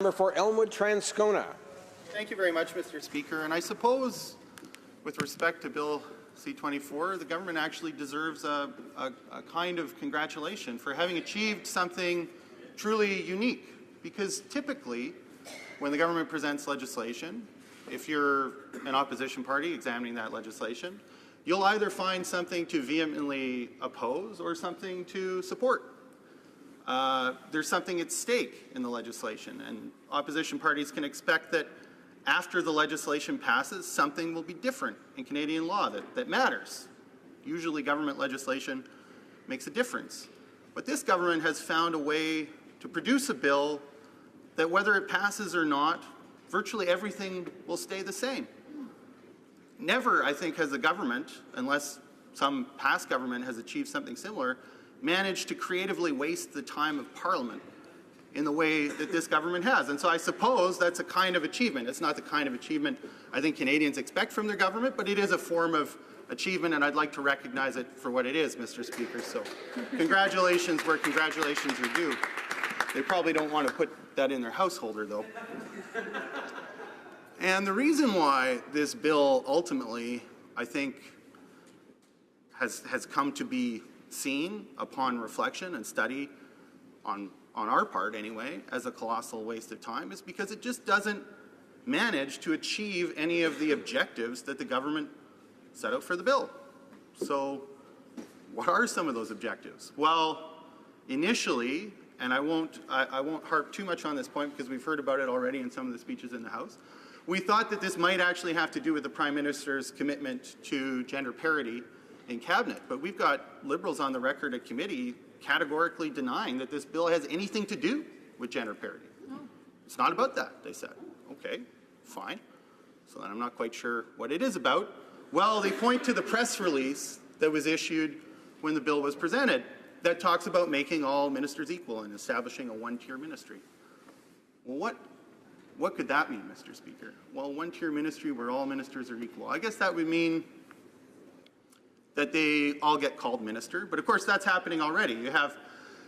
Member for Elmwood Transcona. Thank you very much, Mr. Speaker. And I suppose, with respect to Bill C-24, the government actually deserves a kind of congratulation for having achieved something truly unique. Because typically, when the government presents legislation, if you're an opposition party examining that legislation, you'll either find something to vehemently oppose or something to support. There's something at stake in the legislation, and opposition parties can expect that after the legislation passes, something will be different in Canadian law that matters. Usually government legislation makes a difference. But this government has found a way to produce a bill that, whether it passes or not, virtually everything will stay the same. Never, I think, has a government, unless some past government has achieved something similar, managed to creatively waste the time of Parliament in the way that this government has. And so I suppose that's a kind of achievement. It's not the kind of achievement I think Canadians expect from their government, but it is a form of achievement, and I'd like to recognize it for what it is, Mr. Speaker. So congratulations where congratulations are due. They probably don't want to put that in their householder, though. And the reason why this bill ultimately, I think, has come to be seen upon reflection and study on our part anyway as a colossal waste of time is because it just doesn't manage to achieve any of the objectives that the government set out for the bill. So what are some of those objectives? Well, initially, and I won't harp too much on this point because we've heard about it already in some of the speeches in the House, we thought that this might actually have to do with the Prime Minister's commitment to gender parity in Cabinet, but we've got Liberals on the record at committee categorically denying that this bill has anything to do with gender parity. No. It's not about that, they said. Okay, fine. So then I'm not quite sure what it is about. Well, they point to the press release that was issued when the bill was presented that talks about making all ministers equal and establishing a one-tier ministry. Well, what could that mean, Mr. Speaker? Well, one-tier ministry where all ministers are equal. I guess that would mean that they all get called minister, but of course that's happening already. You have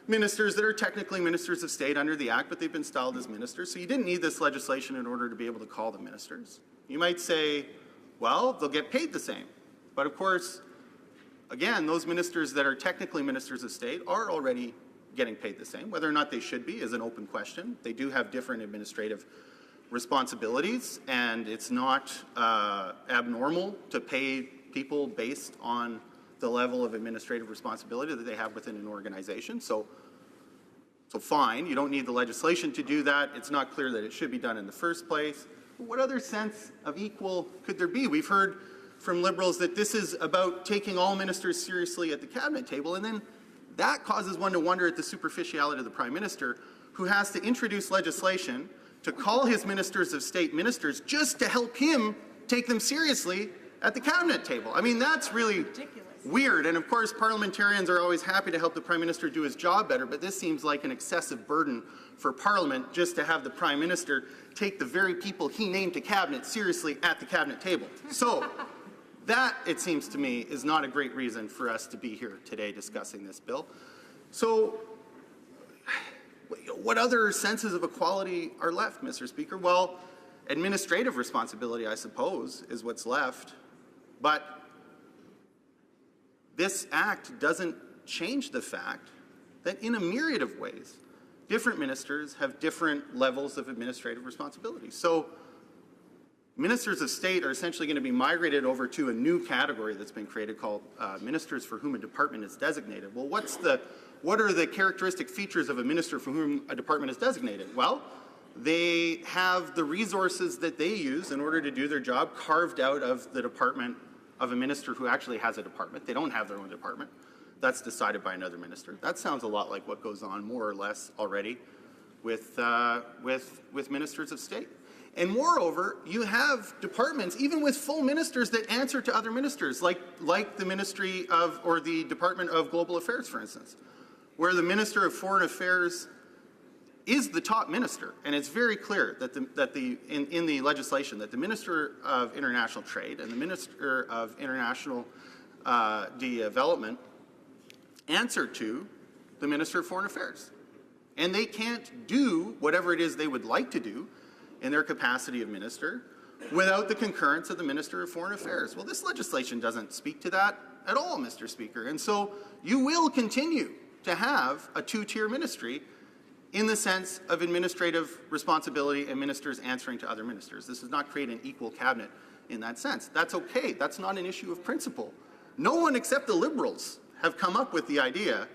ministers that are technically ministers of state under the Act, but they've been styled as ministers, so you didn't need this legislation in order to be able to call them ministers. You might say, well, they'll get paid the same. But of course, again, those ministers that are technically ministers of state are already getting paid the same. Whether or not they should be is an open question. They do have different administrative responsibilities, and it's not abnormal to pay people based on the level of administrative responsibility that they have within an organization. So fine, you don't need the legislation to do that. It's not clear that it should be done in the first place. But what other sense of equal could there be? We've heard from Liberals that this is about taking all ministers seriously at the Cabinet table, and then that causes one to wonder at the superficiality of the Prime Minister, who has to introduce legislation to call his ministers of state ministers just to help him take them seriously at the Cabinet table. I mean, that's really ridiculous. Weird. And of course, parliamentarians are always happy to help the Prime Minister do his job better, but this seems like an excessive burden for Parliament just to have the Prime Minister take the very people he named to Cabinet seriously at the Cabinet table. So that, it seems to me, is not a great reason for us to be here today discussing this bill. So what other senses of equality are left, Mr. Speaker? Well, administrative responsibility, I suppose, is what's left. But this act doesn't change the fact that in a myriad of ways, different ministers have different levels of administrative responsibility. So ministers of state are essentially going to be migrated over to a new category that's been created called ministers for whom a department is designated. Well, what are the characteristic features of a minister for whom a department is designated? Well, they have the resources that they use in order to do their job carved out of the department of a minister who actually has a department. They don't have their own department. That's decided by another minister. That sounds a lot like what goes on more or less already with ministers of state. And moreover, you have departments, even with full ministers, that answer to other ministers, like the Ministry of, or the Department of Global Affairs, for instance, where the Minister of Foreign Affairs is the top minister, and it's very clear that in the legislation that the Minister of International Trade and the Minister of International Development answer to the Minister of Foreign Affairs. And they can't do whatever it is they would like to do in their capacity of minister without the concurrence of the Minister of Foreign Affairs. Well, this legislation doesn't speak to that at all, Mr. Speaker. And so you will continue to have a two-tier ministry in the sense of administrative responsibility and ministers answering to other ministers. This does not create an equal cabinet in that sense. That's okay. That's not an issue of principle. No one except the Liberals have come up with the idea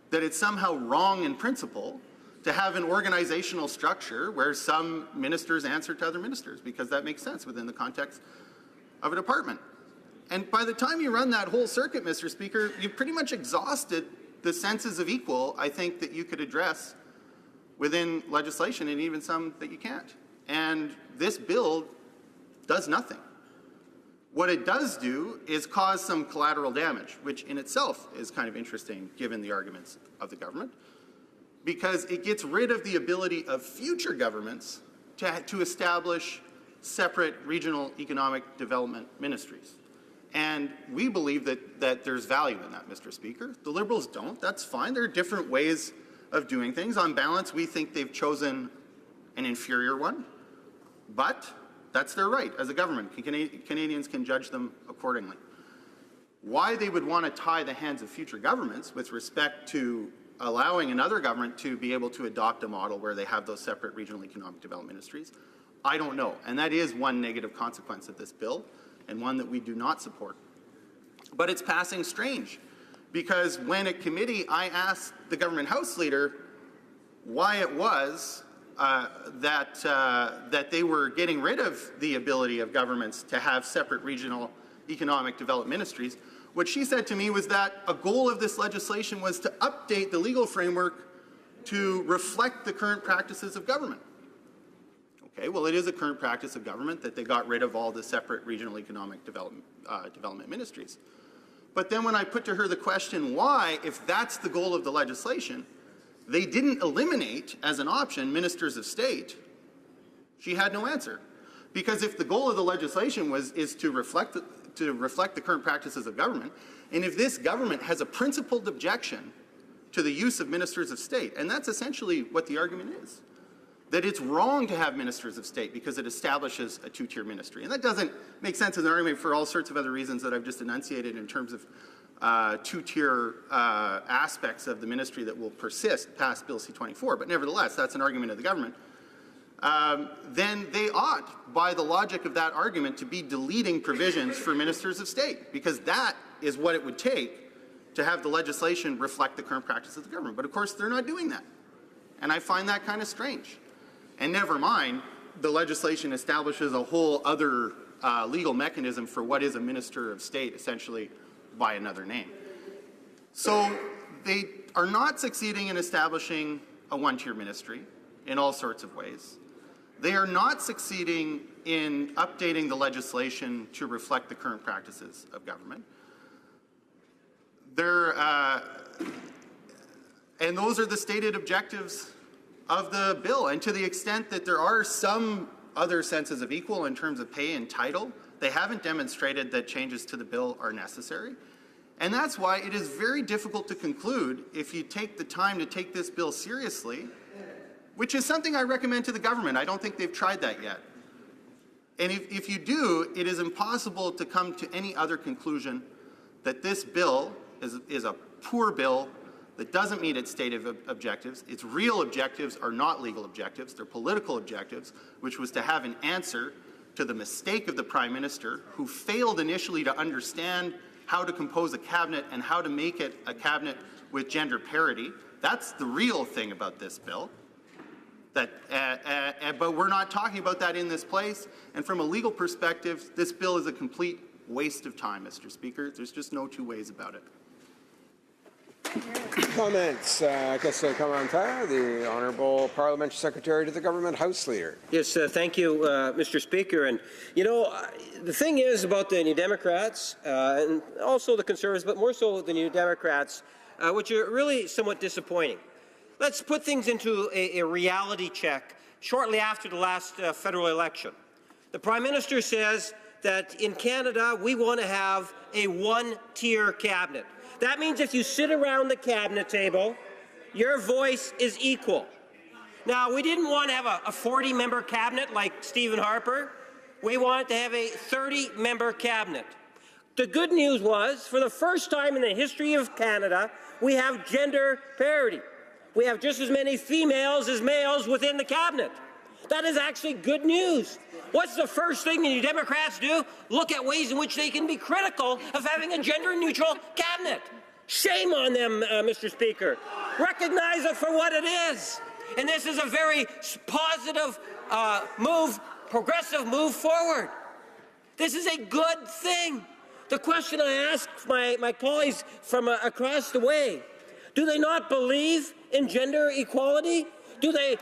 that it's somehow wrong in principle to have an organizational structure where some ministers answer to other ministers, because that makes sense within the context of a department. And by the time you run that whole circuit, Mr. Speaker, you've pretty much exhausted the senses of equal, I think, that you could address within legislation, and even some that you can't. And this bill does nothing. What it does do is cause some collateral damage, which in itself is kind of interesting given the arguments of the government, because it gets rid of the ability of future governments to establish separate regional economic development ministries. And we believe that there's value in that, Mr. Speaker. The Liberals don't. That's fine. There are different ways of doing things. On balance, we think they've chosen an inferior one, but that's their right as a government. Canadians can judge them accordingly. Why they would want to tie the hands of future governments with respect to allowing another government to be able to adopt a model where they have those separate regional economic development ministries, I don't know. And that is one negative consequence of this bill, and one that we do not support. But it's passing strange, because when at committee I asked the government House Leader why it was that they were getting rid of the ability of governments to have separate regional economic development ministries, what she said to me was that a goal of this legislation was to update the legal framework to reflect the current practices of government. Okay, well, it is a current practice of government that they got rid of all the separate regional economic development ministries. But then when I put to her the question why, if that's the goal of the legislation, they didn't eliminate as an option ministers of state, she had no answer. Because if the goal of the legislation is to reflect the current practices of government, and if this government has a principled objection to the use of ministers of state, and that's essentially what the argument is, that it's wrong to have ministers of state because it establishes a two-tier ministry. And that doesn't make sense as an argument for all sorts of other reasons that I've just enunciated in terms of two-tier aspects of the ministry that will persist past Bill C-24. But nevertheless, that's an argument of the government. Then they ought, by the logic of that argument, to be deleting provisions for ministers of state, because that is what it would take to have the legislation reflect the current practice of the government. But of course, they're not doing that. And I find that kind of strange. And never mind, the legislation establishes a whole other legal mechanism for what is a minister of state, essentially by another name. So they are not succeeding in establishing a one-tier ministry in all sorts of ways. They are not succeeding in updating the legislation to reflect the current practices of government. And those are the stated objectives of the bill. And to the extent that there are some other senses of equal in terms of pay and title, they haven't demonstrated that changes to the bill are necessary. And that's why it is very difficult to conclude, if you take the time to take this bill seriously, which is something I recommend to the government. I don't think they've tried that yet. And if you do, it is impossible to come to any other conclusion that this bill is a poor bill that doesn't meet its stated objectives. Its real objectives are not legal objectives, they're political objectives, which was to have an answer to the mistake of the Prime Minister, who failed initially to understand how to compose a cabinet and how to make it a cabinet with gender parity. That's the real thing about this bill. But we're not talking about that in this place. And from a legal perspective, this bill is a complete waste of time, Mr. Speaker. There's just no two ways about it. Comments. Question commentaire. The Honourable Parliamentary Secretary to the Government House Leader. Yes, thank you, Mr. Speaker. And, you know, the thing is about the New Democrats and also the Conservatives, but more so the New Democrats, which are really somewhat disappointing. Let's put things into a reality check shortly after the last federal election. The Prime Minister says that in Canada we want to have a one-tier cabinet. That means if you sit around the cabinet table, your voice is equal. Now, we didn't want to have a 40-member cabinet like Stephen Harper. We wanted to have a 30-member cabinet. The good news was, for the first time in the history of Canada, we have gender parity. We have just as many females as males within the cabinet. That is actually good news. What's the first thing the New Democrats do? Look at ways in which they can be critical of having a gender-neutral cabinet. Shame on them, Mr. Speaker. Recognize it for what it is. And this is a very positive progressive move forward. This is a good thing. The question I ask my colleagues from across the way, do they not believe in gender equality?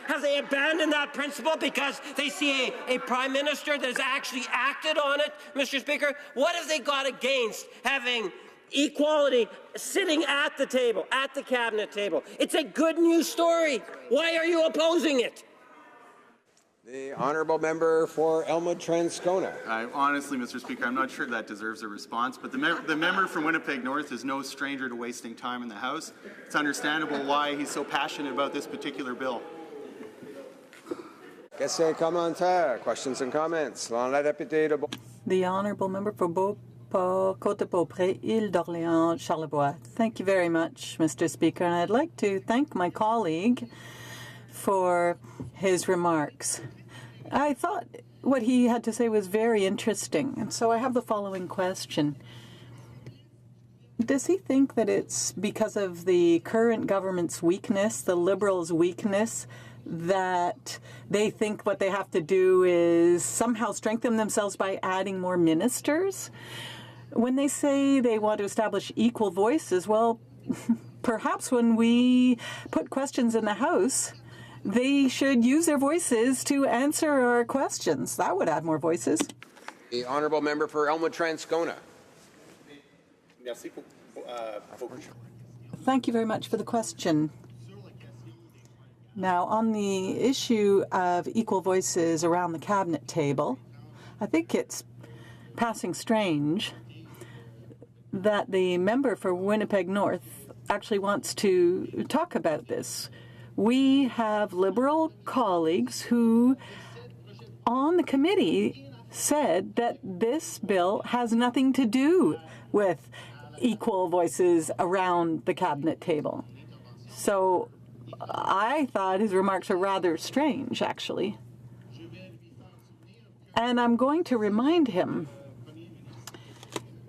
Have they abandoned that principle because they see a prime minister that has actually acted on it, Mr. Speaker? What have they got against having equality sitting at the table, at the cabinet table? It's a good news story. Why are you opposing it? The honourable member for Elmwood-Transcona. Honestly, Mr. Speaker, I'm not sure that deserves a response, but the member from Winnipeg North is no stranger to wasting time in the House. It's understandable why he's so passionate about this particular bill. Questions et commentaires. Questions and comments. La députée de The honourable member for Beauport, Côte-de-Beaupré, Île d'Orléans, Charlevoix. Thank you very much, Mr. Speaker, and I'd like to thank my colleague for his remarks. I thought what he had to say was very interesting, and so I have the following question. Does he think that it's because of the current government's weakness, the Liberals' weakness, that they think what they have to do is somehow strengthen themselves by adding more ministers? When they say they want to establish equal voices, well, perhaps when we put questions in the House, they should use their voices to answer our questions. That would add more voices. The honourable member for Elmwood-Transcona. Thank you very much for the question. Now, on the issue of equal voices around the cabinet table, I think it's passing strange that the member for Winnipeg North actually wants to talk about this. We have Liberal colleagues who, on the committee, said that this bill has nothing to do with equal voices around the cabinet table. So I thought his remarks are rather strange, actually. And I'm going to remind him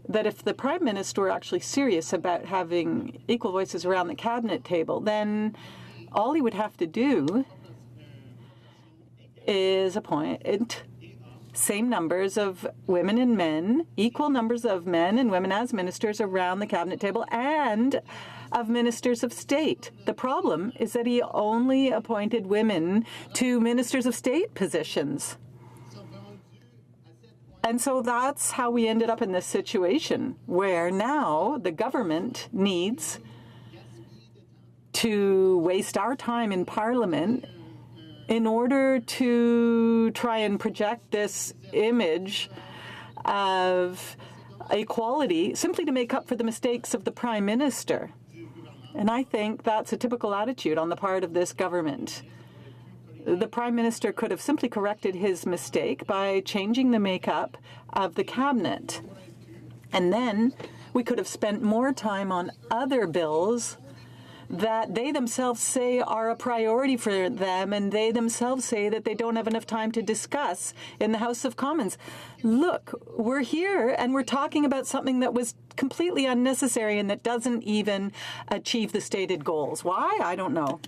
that if the Prime Minister were actually serious about having equal voices around the cabinet table, then all he would have to do is appoint same numbers of women and men, equal numbers of men and women as ministers around the cabinet table, and of ministers of state. The problem is that he only appointed women to ministers of state positions. And so that's how we ended up in this situation, where now the government needs to waste our time in Parliament in order to try and project this image of equality simply to make up for the mistakes of the Prime Minister. And I think that's a typical attitude on the part of this government. The Prime Minister could have simply corrected his mistake by changing the makeup of the cabinet. And then we could have spent more time on other bills that they themselves say are a priority for them, and they themselves say that they don't have enough time to discuss in the House of Commons. Look, we're here and we're talking about something that was completely unnecessary and that doesn't even achieve the stated goals. Why? I don't know.